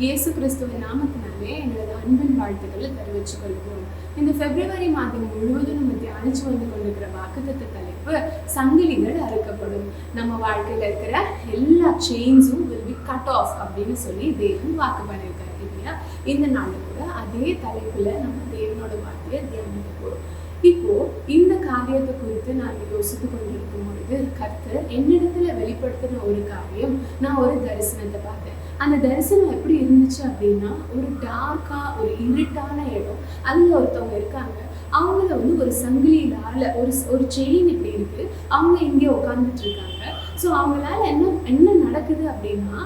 இயேசு கிறிஸ்துவின் நாமத்தினாலே எங்களது அன்பின் வாழ்த்துக்களை தெரிவித்துக் கொள்கிறோம். இந்த பிப்ரவரி மாதம் முழுவதும் நம்ம தியானிச்சு வந்து கொண்டிருக்கிற வாக்குத்தத்த தலைப்பு சங்கிலிகள் அறுக்கப்படும். நம்ம வாழ்க்கையில இருக்கிற எல்லா செயின்ஸும் will be cut off அப்படின்னு சொல்லி தேவன் வாக்கு பண்ணியிருக்காரு இல்லையா? இந்த நாள்ல கூட அதே தலைப்புல நம்ம தேவனோட வார்த்தையை தியானிக்க போறோம். இப்போ இந்த காரியத்தை குறித்து நான் யோசித்து கொண்டிருக்கும் பொழுது கர்த்தர் என்னிடத்துல வெளிப்படுத்தின ஒரு காரியம், நான் ஒரு தரிசனத்தை பார்த்தேன். அந்த தரிசனம் எப்படி இருந்துச்சு அப்படின்னா, ஒரு டார்க்கா ஒரு இருட்டான இடம், அதுல ஒருத்தவங்க இருக்காங்க. அவங்கள வந்து ஒரு சங்கிலியால ஒரு செயின் இப்படி இருக்கு, அவங்க இங்கே உட்காந்துட்டு இருக்காங்க. ஸோ அவங்களால என்ன நடக்குது அப்படின்னா,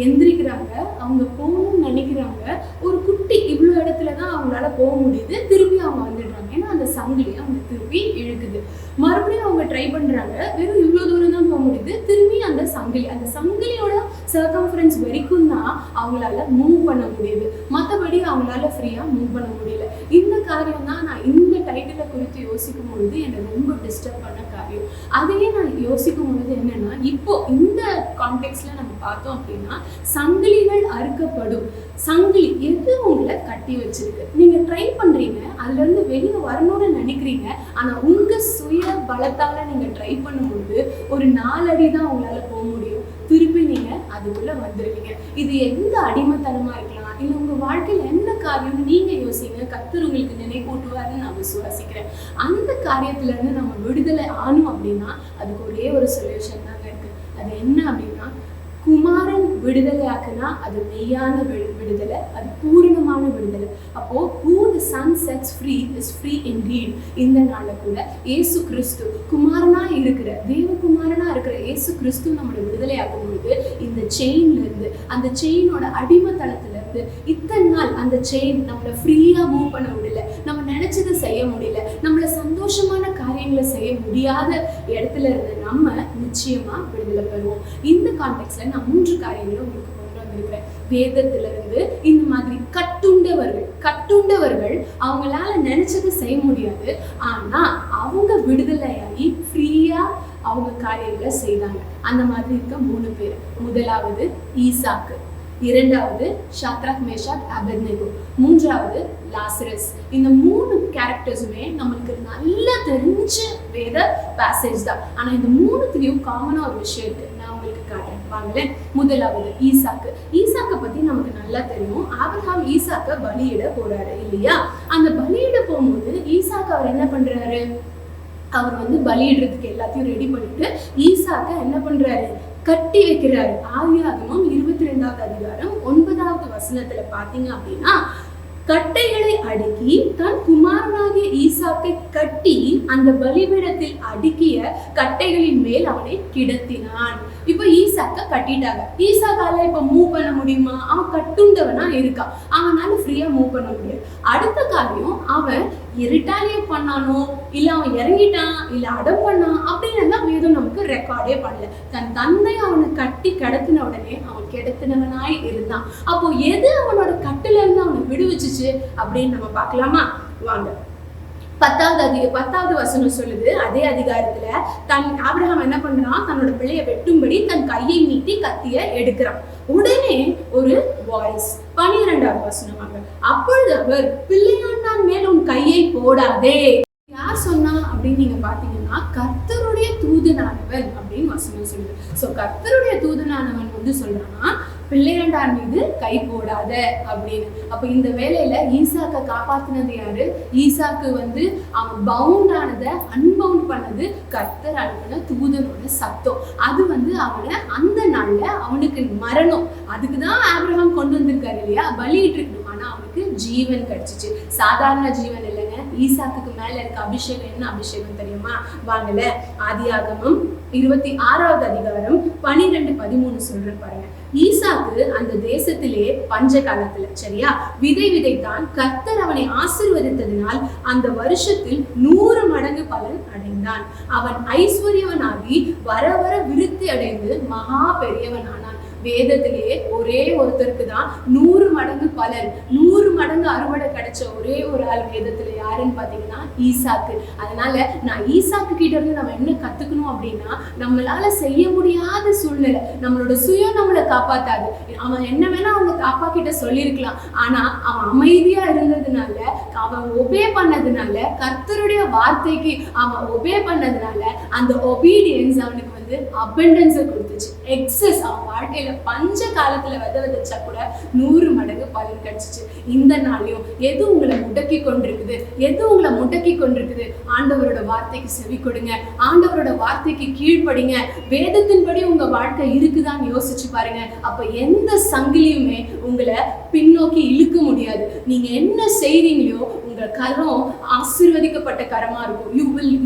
எந்திரிக்கிறாங்க, அவங்க போகணும்னு நினைக்கிறாங்க. ஒரு குட்டி இவ்வளோ இடத்துல தான் அவங்களால போக முடியுது, திருப்பி அவங்க வந்துடுறாங்க. ஏன்னா அந்த சங்கிலி அவங்க திருப்பி இழுக்குது. மறுபடியும் அவங்க ட்ரை பண்றாங்க, வெறும் இவ்வளோ தூரம் தான் போக முடியுது, திரும்பி அந்த சங்கிலியோட சர்க்கம்ஃபரன்ஸ் வரைக்கும் தான் அவங்களால மூவ் பண்ண முடியுது, மற்றபடி அவங்களால ஃப்ரீயா மூவ் பண்ண முடியல. இந்த காரியம் தான் நான் இந்த டைட்டிலை குறித்து யோசிக்கும் பொழுது என்னை ரொம்ப டிஸ்டர்ப் பண்ண காரியம். அதையே நான் யோசிக்கும் பொழுது என்னன்னா, இப்போ இந்த கான்டெக்ட்ல நம்ம பார்த்தோம் அப்படின்னா, சங்கிலிகள் அறுக்கப்படும். சங்கிலி எது உங்களை கட்டி வச்சிருக்கு, நீங்க ட்ரை பண்றீங்க, அதுல இருந்து வெளியே வரணும்னு நினைக்கிறீங்க. ஆனா உங்க சுய பலத்தால நீங்க ட்ரை பண்ணும்போது ஒரு 4 அடி தான் உங்களால போக முடியும், திருப்பி நீங்க அதுக்குள்ள வந்துருவீங்க. இது எந்த அடிமைத்தனமா இருக்கலாம், இல்லை உங்க வாழ்க்கையில என்ன காரியம்னு நீங்க யோசிங்க. கர்த்தர் உங்களுக்கு நினைப்பூட்டுவாருன்னு நான் விசுவாசிக்கிறேன். அந்த காரியத்துல இருந்து நம்ம விடுதலை ஆகணும் அப்படின்னா அதுக்கு ஒரே ஒரு சொல்யூஷன் தாங்க இருக்கு. அது என்ன அப்படின்னா, குமாரன் விடுதலை ஆக்குனா அது மெய்யான விடுதலை, அது பூரணமான விடுதலை. அப்போ who the son sets free is free indeed. இந்த நாள்ல கூட இயேசு கிறிஸ்து குமாரனா இருக்கிற தேவகுமாரனா இருக்கிற இயேசு கிறிஸ்து நம்மளை விடுதலை ஆக்கும் பொழுது இந்த செயின்ல இருந்து, அந்த செயினோட அடிமைத்தனத்துல இருந்து, இத்தனை நாள் அந்த செயின் நம்மளை ஃப்ரீயா மூவ் பண்ண முடியல, நம்ம நினைச்சதை செய்ய முடியல, நம்மள சந்தோஷமான காரியங்களை செய்ய முடியாத இடத்துல இருந்து நம்ம நிச்சயமா விடுதலை பெறுவோம். இந்த கான்டெக்ட்ல நான் 3 காரியங்களை உங்களுக்கு கொண்டு வந்திருக்கிறேன். வேதத்துல இருந்து இந்த மாதிரி கட்டுண்டவர்கள் அவங்களால நினைச்சது செய்ய முடியாது, ஆனா அவங்க விடுதலையாகி ஃப்ரீயா அவங்க காரியங்களை செய்தாங்க. அந்த மாதிரி இருக்க 3 பேர். முதலாவது ஈசாக்கு, இரண்டாவது ஷாத்ராக் மேஷாக் அபேத்நேகோ, மூன்றாவது லாசரஸ். இந்த 3 கேரக்டர்ஸுமே நம்மளுக்கு நல்லா தெரிஞ்ச வேத பேசேஜ் தான். ஆனா இந்த 3த்துலயும் காமனா ஒரு விஷயம் இருக்கு, நான் உங்களுக்கு காட்டுறேன் வாங்களேன். முதலாவது ஈசாக்கை பத்தி நமக்கு நல்லா தெரியும். ஆபிரகாம் ஈசாக்க பலியிட போறாரு இல்லையா? அந்த பலியிட போகும்போது ஈசாக்கு அவர் என்ன பண்றாரு, அவர் வந்து பலியிடுறதுக்கு எல்லாத்தையும் ரெடி பண்ணிட்டு ஈசாக்க என்ன பண்றாரு, கட்டி வைக்கிறாரு. ஆதியாகமம் 22வது அதிகாரம் 9வது வசனத்துல பாத்தீங்க அப்படின்னா, கட்டைகளை அடுக்கி தன் குமாரனாகிய ஈசாக்கை கட்டி அந்த பலிபீடத்தில் அடுக்கிய கட்டைகளின் மேல் அவனை கிடத்தினான். இப்ப ஈசாக்க கட்டிட்டாங்க. ஈசாக்கால இப்ப மூவ் பண்ண முடியுமா? அவன் கட்டுண்டவனா இருக்கான், அவனால ஃப்ரீயா மூவ் பண்ண முடியாது. அடுத்த காரியம், அவன் ரிட்டாலியேட் பண்ணானோ, இல்ல அவன் இறங்கிட்டான், இல்ல அடம் பண்ணான் அப்படின்னு தான் வேதம் நமக்கு ரெக்கார்டே பண்ணல. தன் தந்தை அவனை கட்டி கடத்தின உடனே அவன் கிடத்தினவனாய் இருந்தான். அப்போ எது அவனோட கட்டுல இருந்து அவனை விடுவிச்சுச்சு அப்படின்னு நம்ம பார்க்கலாமா? வாங்க. 10வது வசனம் சொல்லுது, அதே அதிகாரத்துல ஆபிரகாம் என்ன பண்றான், தன்னோட பிள்ளைய வெட்டும்படி தன் கையை நீட்டி கத்திய எடுக்கிறான். உடனே ஒரு வாய்ஸ். 12வது வசனம் வாங்க. அப்பொழுது அவர், பிள்ளையாண்டான் மேல் உன் கையை போடாதே. யார் சொன்னா அப்படின்னு நீங்க பாத்தீங்கன்னா, கர்த்தருடைய தூதனானவன் அப்படின்னு வசனம் சொல்லுது. சோ கர்த்தருடைய தூதனானவன் வந்து சொல்றான்னா, பிள்ளையாண்டான் மீது கை போடாத அப்படின்னு. அப்ப இந்த வேலையில ஈசாக்க காப்பாத்தினது யாரு? ஈசாக்கு வந்து அவன் பவுண்ட் ஆனதை அன்பவுண்ட் பண்ணது கர்த்தர் அனுப்பின தூதனோட சத்தம். அது வந்து அவனை அந்த நாள்ல அவனுக்கு மரணம், அதுக்குதான் ஆபிரகாம் கொண்டு வந்திருக்காரு இல்லையா, பலியிட்டு இருக்கணும். ஆனா அவனுக்கு ஜீவன் கிடைச்சிச்சு. சாதாரண ஜீவன் இல்லைங்க. ஈசாக்கு மேல இருக்க அபிஷேகம் என்ன அபிஷேகம் தெரியுமா? வாங்கல. ஆதியாகமம் 26வது அதிகாரம் 12-13 சொல்றேன் பாருங்க. ஈசாக்கு அந்த தேசத்திலே பஞ்ச காலத்துல சரியா விதை விதைத்தான். கர்த்தர் அவனை ஆசீர்வதித்ததினால் அந்த வருஷத்தில் 100 மடங்கு பலன் அடைந்தான். அவன் ஐஸ்வர்யவனாகி வர வர விருத்தி அடைந்து மகா பெரியவனானான். வேதத்திலேயே ஒரே ஒருத்தருக்கு தான் 100 மடங்கு பலன், 100 மடங்கு அறுவடை கிடைச்ச ஒரே ஒரு ஆள் வேதத்துல யாருன்னு பாத்தீங்கன்னா ஈசாக்கு. அதனால நான் ஈசாக்கு கிட்ட இருந்து நம்ம என்ன கத்துக்கணும் அப்படின்னா, நம்மளால செய்ய முடியாத சூழ்நிலை, நம்மளோட சுயம் நம்மளை காப்பாத்தாது. அவன் என்ன வேணா அவங்க அப்பா கிட்ட சொல்லியிருக்கலாம், ஆனா அவன் அமைதியா இருந்ததுனால, அவன் ஒபே பண்ணதுனால, கர்த்தருடைய வார்த்தைக்கு அவன் ஒபே பண்ணதுனால அந்த ஒபீடியன்ஸ் அவனுக்கு அபண்டன்ஸை கொடுத்துச்சு, எக்ஸஸ். அவன் வாழ்க்கையில பஞ்ச காலத்துல விதைச்சா கூட 100 மடங்கு பலன் கிடைச்சிச்சு. இந்த நாளையும் எது உங்களை முடக்கி கொண்டிருக்குது, எது உங்களை முடக்கி கொண்டிருக்குது, ஆண்டவரோட வார்த்தைக்கு செவி கொடுங்க, ஆண்டவரோட வார்த்தைக்கு கீழ்ப்படிங்க. வேதத்தின்படி உங்க வாழ்க்கை இருக்குதான்னு யோசிச்சு பாருங்க. அப்ப எந்த சங்கிலியுமே உங்களை பின்னோக்கி இழுக்க முடியாது. நீங்க என்ன செய்றீங்களோ உங்க கரம் ஆசீர்வதிக்கப்பட்ட கரமா இருக்கும்.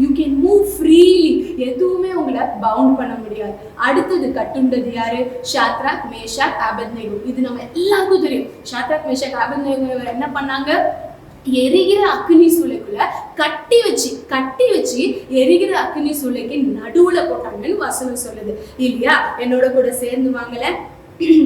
you can move freely. எதுவுமே உங்களை பவுண்ட் பண்ண முடியாது. அடுத்தது கட்டுண்டது யாரு? Shadrach, Meshach, Abednego. இது நம்ம எல்லாருக்கும் தெரியும். ஷாத்ராக், மேஷாக், ஆபேத்நேகோ என்ன பண்ணாங்க? எரிகிற அக்னி சூளைக்குள்ள கட்டி வச்சு எரிகிற அக்னி சூளைக்கு நடுவுல போட்டாங்கன்னு வசனம் சொல்லுது இல்லையா? என்னோட கூட சேர்ந்து வாங்கல.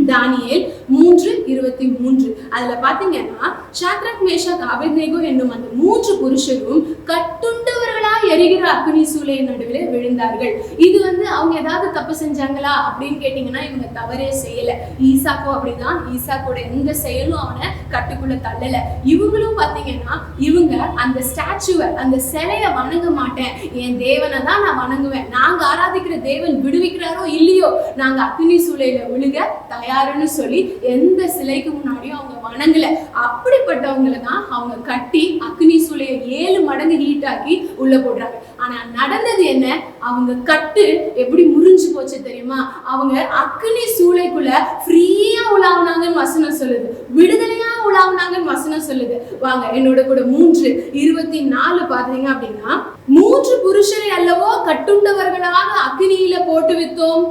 தானியேல் 3:23 அதுல பாத்தீங்கன்னா, ஷாத்ராக், மேஷாக், ஆபேத்நேகோ என்னும் அந்த 3 புருஷரும் கட்டுண்டவர்களா எரிகிற அக்னி சூளை நடுவில் விழுந்தார்கள். இது அவங்க ஏதாவது தப்பு செஞ்சாங்களா அப்படின்னு கேட்டீங்கன்னா, இவங்க தவறே செய்யல. ஈசாக்கோ அப்படிதான். ஈசாக்கோட எந்த செயலும் அவனை கட்டுக்குள்ள தள்ளல. இவங்களும் பாத்தீங்கன்னா, இவங்க அந்த ஸ்டாச்சுவை, அந்த சிலைய வணங்க மாட்டேன், என் தேவனை தான் நான் வணங்குவேன், நாங்க ஆராதிக்கிற தேவன் விடுவிக்கிறாரோ இல்லையோ நாங்க அக்னி சூளையில விழுக தயாருன்னு சொல்லி எந்த சிலைக்கு முன்னாடியும் அவங்க வணங்கல. அப்படிப்பட்டவங்களை தான் அவங்க கட்டி அக்னி சூளையை 7 மடங்கு ஹீட் ஆக்கி உள்ள போடுறாங்க. ஆனா நடந்தது என்ன? அவங்க கட்டு எப்படி முறிஞ்சு போச்சு தெரியுமா? அவங்க அக்னி சூளைக்குள்ள ஃப்ரீயா உலாவுனாங்கன்னு வசனம் சொல்லுது, விடுதலையா உலாவுனாங்கன்னு வசனம் சொல்லுது. வாங்க என்னோட கூட 3:24 பாத்தீங்க அப்படின்னா, 3 புருஷரை அல்லவோ கட்டுண்டவர்களாக அக்னியில போட்டு வித்தோம்,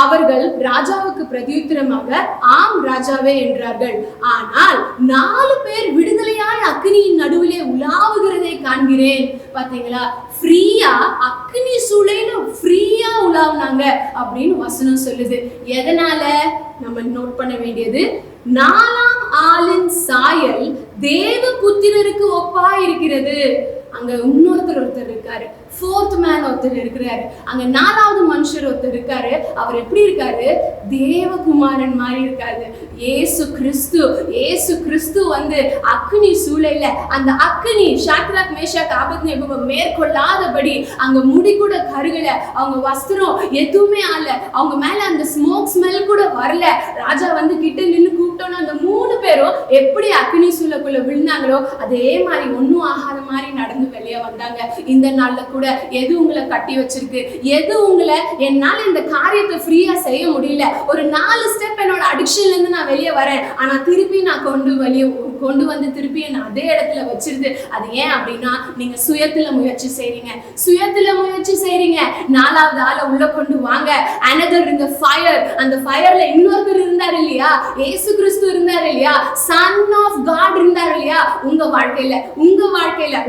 அவர்கள் ராஜாவுக்கு பிரதியுத்தரமாக ஆம் ராஜாவே என்றார்கள். ஆனால் 4 பேர் விடுதலையாய் அக்னியின் நடுவிலே உலாவுகிறதை காண்கிறேன். பாத்தீங்களா? ஃப்ரீயா அக்னி சூளையில ஃப்ரீயா உலாவுனாங்க அப்படின்னு வசனம் சொல்லுது. எதனால? நம்ம நோட் பண்ண வேண்டியது, 4ஆம் ஆளின் சாயல் தேவ புத்திரருக்கு ஒப்பா இருக்கிறது. அங்க ஒருத்தர் இருக்காரு, 4th மேன் ஒருத்தர் இருக்கிறாரு, அங்க 4வது மனுஷர் ஒருத்தர் இருக்காரு. அவர் எப்படி இருக்காரு? தேவகுமாரன் மாதிரி இருக்காரு. ஏசு கிறிஸ்து அக்னி சூளையில அந்த அக்னி ஷாத்ராக், மேஷாக், ஆபேத்நேகோவை மேற்கொள்ளாதபடி அங்க முடி கூட கருகல, அவங்க வஸ்திரம் எதுவுமே ஆல, அவங்க மேல அந்த ஸ்மோக் ஸ்மெல் கூட வரல. ராஜா கிட்ட நின்று கூப்பிட்டோன்னு அந்த 3 பேரும் எப்படி அக்னி சூளைக்குள்ள விழுந்தாங்களோ அதே மாதிரி ஒன்னும் ஆகாத மாதிரி நடந்து வெளியே வந்தாங்க. இந்த நாள்ல கூட எது உங்களை கட்டி வச்சிருக்கு, எது உங்களை என்னால இந்த காரியத்தை ஃப்ரீயா செய்ய முடியல, ஒரு 4 ஸ்டெப் என்னோட அடிக்ஷன்ல இருந்து நான் வெளியே வரேன், ஆனா திருப்பி நான் கொண்டு வந்து திருப்பி என்ன அதே இடத்துல வச்சிருது. அது ஏன் அப்படின்னா, நீங்க சுயத்துல முயற்சி செய்றீங்க. 4வது ஆளை உள்ள கொண்டு வாங்க. அனதர் இந்த ஃபயர், அந்த ஃபயர்ல இன்னொருத்தர் இருந்தார் இல்லையா? ஏசு கிறிஸ்து இருந்தார் இல்லையா? சன் ஆஃப் காட் இருந்தார் இல்லையா? உங்க வாழ்க்கையில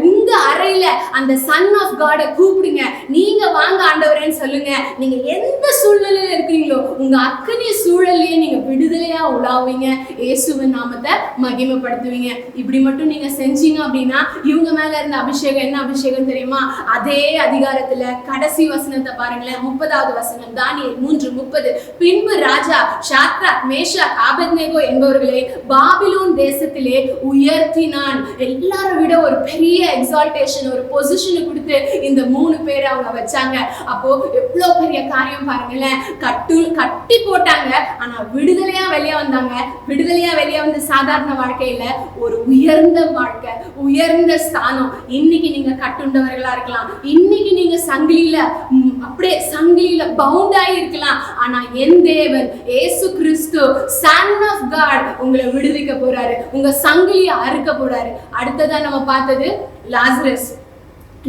உங்க அறையில அந்த சன் ஆஃப் காட கூப்பிடுங்க. நீங்க வாங்க ஆண்டவரேன்னு சொல்லுங்க. நீங்க எந்த சூழ்நிலையில இருக்கிறீங்களோ உங்க அக்னி சூழலையே நீங்க விடுதலையா உலாவீங்க, இயேசுவின் நாமத்தை மகிமைப்படுத்துவீங்க. இப்படி மட்டும் நீங்க செஞ்சீங்க அப்படின்னா, இவங்க மேல இருந்த அபிஷேகம் என்ன அபிஷேகம் தெரியுமா? அதே அதிகாரத்துல கடைசி வசனத்தை பாருங்களேன், 30வது வசனம், தானியேல் 3:30. பின்பு ராஜா ஷாத்ராக், மேஷாக், ஆபேத்நேகோ என்பவர்களை பாபிலோன் தேசத்திலே உயர்த்தினான். எல்லாரும் விட ஒரு பெரிய எக்ஸால்டேஷன், ஒரு பொசிஷனை கொடுத்து இந்த 3 பேரை அவங்க வச்சாங்க. அப்போ எவ்வளவு பெரிய காரியம் பாருங்களேன். கட்டி போட்டாங்க, ஆனா விடுதலையா வெளியே வந்தாங்க. விடுதலையா வெளியே வந்து சாதாரண வாழ்க்கையில ஒரு உயர்ந்த வாழ்க்கை, உயர்ந்த ஸ்தானம். இன்னைக்கு நீங்க கட்டுண்டவர்களா இருக்கலாம், இன்னைக்கு நீங்க சங்கிலியில பவுண்ட் ஆகி இருக்கலாம். ஆனா என் தேவன் இயேசு கிறிஸ்து சன் ஆஃப் காட் உங்களை விடுவிக்க போறாரு, உங்க சங்கிலியை அறுக்க போறாரு. அடுத்ததா நம்ம பார்த்தது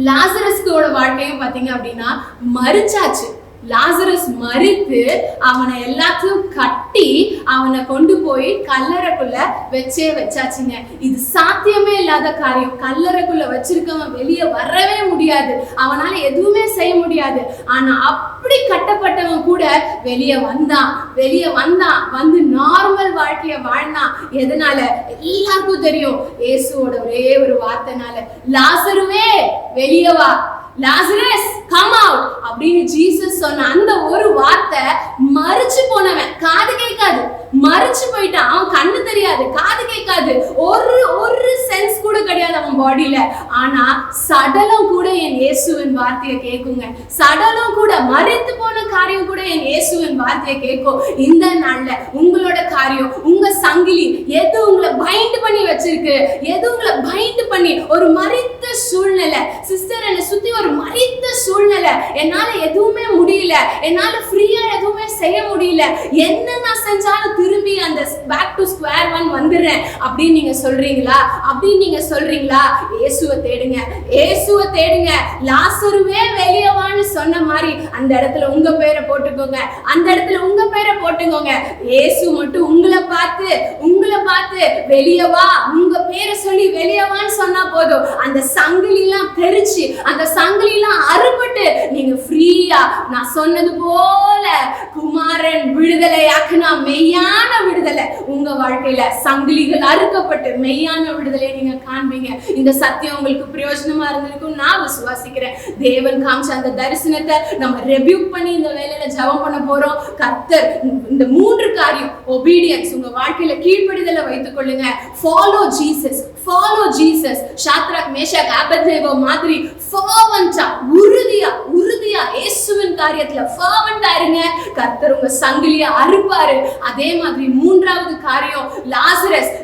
லாசரஸோட வாழ்க்கையும் பாத்தீங்க அப்படின்னா மரிச்சாச்சு. லாசரஸ் மரித்து அவனை எல்லாத்தையும் கட்டி அவனை கொண்டு போய் கல்லறைக்குள்ள வச்சாச்சுங்க. இது சாத்தியமே இல்லாத காரியம். கல்லறைக்குள்ள வச்சிருக்கவன் வெளியே வரவே முடியாது, அவனால எதுவுமே செய்ய முடியாது. ஆனா அப்படி கட்டப்பட்டவன் கூட வெளியே வந்தான், வந்து நார்மல் வாழ்க்கைய வாழ்ந்தான். எதனால? எல்லாருக்கும் தெரியும், இயேசுவோட ஒரே ஒரு வார்த்தைனால. லாசருவே வெளியே வா, லாசரஸ் கம் அவுட் அப்படின்னு ஜீசஸ் சொன்ன அந்த ஒரு வார்த்தை மரிச்சு போனவன், காது கேட்காது, மரிச்சு போயிட்டான். அவன் கண்ணு தெரியாது, காது கேட்காது, ஒரு சென்ஸ் கூட கிடையாது அவன் பாடியில. ஆனா சடலம் கூட என் இயேசுவின் வார்த்தையை கேட்குங்க. சடலம் கூட, மரித்து போன காரியம் கூட என் இயேசுவின் வார்த்தையை கேட்கும். இந்த நாள்ல உங்களோட காரியம், உங்க சங்கிலி எது உங்களை பைண்ட் பண்ணி வச்சிருக்கு, எது உங்களை பைண்ட் பண்ணி ஒரு மரித்த சூழ்நிலை, சிஸ்டர் என்னை சுத்தி ஒரு மரித்த சூழ்நிலை, என்னால எதுவுமே முடியல, என்னால ஃப்ரீயா எதுவுமே செய்ய முடியல, என்ன நான் செஞ்சாலும் திரும்பி அந்த பேக் டு ஸ்கொயர் ஒன் வந்துடுறேன் அப்படின்னு நீங்க சொல்றீங்களா? இயேசுவை தேடுங்க, இயேசுவை தேடுங்க. லாசருவே வெளியே வான்னு சொன்ன மாதிரி அந்த இடத்துல உங்க பேரை போட்டுக்கோங்க, அந்த இடத்துல உங்க பேரை போட்டுக்கோங்க. இயேசு மட்டும் உங்களை பார்த்து வெளியே வா, உங்க பேரை சொல்லி வெளியே வான்னு சொன்னா போதும். அந்த சங்கிலி எல்லாம் தெரிச்சு, அந்த சங்கிலி எல்லாம் அறுபட்டு நீங்க ஃப்ரீயா, நான் சொன்னது போல குமாரன் விடுதலையாக்குனா மெய்யான விடுதலை உங்க வாழ்க்கையில, சங்கிலிகள் அறுக்கப்பட்டு மெய்யான விடுதலை நீங்க காண்பீங்க. இந்த சத்தியம் உங்களுக்கு பிரயோஜனமா இருந்திருக்கும் நான் விசுவாசிக்கிறேன். தேவன் காமிச்ச அந்த தரிசனத்தை நம்ம ரெபியூக் பண்ணி இந்த வேலையில ஜெபம் பண்ண போறோம். கர்த்தர் இந்த 3 காரியம், ஒபீடியன்ஸ், உங்க வாழ்க்கையில கீழ்ப்படிதலை வைத்துக் கொள்ளுங்க. Follow Jesus, Shadrach Meshach Abednego மாதிரி ஃபர்வெண்டா, உறுதியா இயேசுவின் காரியத்துல ஃபர்வெண்டா இருங்க. கர்த்தர் உங்க சங்கிலியை அறுப்பாரு. அதே மாதிரி 3வது காரியம்,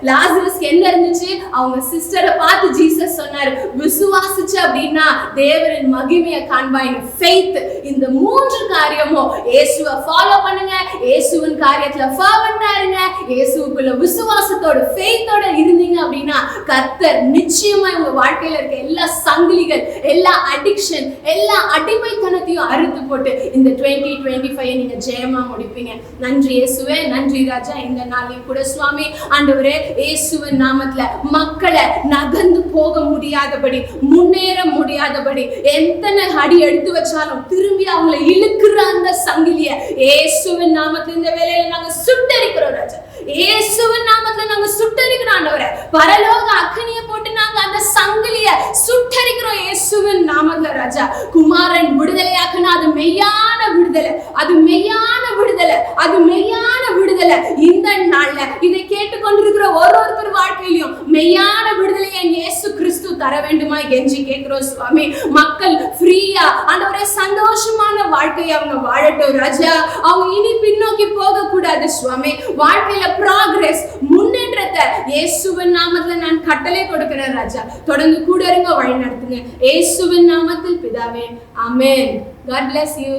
லாசரஸ்க்கு என்ன இருந்துச்சு? அவங்க சிஸ்டரை பார்த்து ஜீசஸ் சொன்னாரு, விசுவாசிச்சு அப்படின்னா தேவனின் மகிமையை காண்பாய். ஃபெய்த். இந்த 3 காரியமும் இயேசுவை ஃபாலோ பண்ணுங்க, இயேசுவின் காரியத்துல ஃபர்வெண்டா இருங்க, இயேசுவுக்குள்ள விசுவாசத்தோட ஃபெய்த்தோட இருந்தீங்க அப்படின்னா கர்த்தர் நிச்சயமா உங்க வாழ்க்கையில இருக்க எல்லா சங்கிலிகள், எல்லா அடிக்ஷன், எல்லா அடிமைத்தனத்தையும் அறுத்து போட்டு இந்த 2025 நீங்க ஜெயமா முடிப்பீங்க. நன்றி இயேசுவே, நன்றி ராஜா. இந்த நாளையும் கூட சுவாமி ஆண்டவரே, இயேசுவின் நாமத்துல மக்களை நகர்ந்து போக முடியாதபடி, முன்னேற முடியாதபடி, எத்தனை அடி எடுத்து வச்சாலும் திரும்பி அவங்களை இழுக்கிற அந்த சங்கிலிய இயேசுவின் நாமத்துல இந்த வேலையில நாங்க சுட்டரிக்கிறோம் ராஜா. இயேசுவின் நாமத்துல நாங்க சுட்டரிக்கிறோம் ஆண்டவரே. பரலோக அக்கினியை போட்டு நாங்க அந்த சங்கிலிய சுட்டரிக்கிறோம் இயேசுவின் நாமத்துல ராஜா. குமாரன் விடுதலையாக்குனா அது மெய்யான விடுதலை, அது மெய்யான விடுதலை, அது மெய்யான விடுதலை. இந்த நாள்ல இதை கேட்டுக்கொண்டிருக்கிற ஒருத்தர் வாழ்க்கையிலும் மெய்யான விடுதலையை இயேசு கிறிஸ்து தர வேண்டுமா கெஞ்சி கேட்கிறோம் சுவாமி. மக்கள் ஃப்ரீயா ஆண்டவரே சந்தோஷமான வாழ்க்கையை அவங்க வாழட்டும் ராஜா. அவங்க இனி பின்னோக்கி போக கூடாது சுவாமி. வாழ்க்கையில ப்ராக்ரஸ், முன்னேற்றத்தை இயேசுவின் நாமத்துல நான் கட்டளை கொடுக்கிறேன் ராஜா. தொடர்ந்து கூட இருங்க, வழி நடத்துங்க இயேசுவின் நாமத்தில் பிதாவே, ஆமென். God bless you.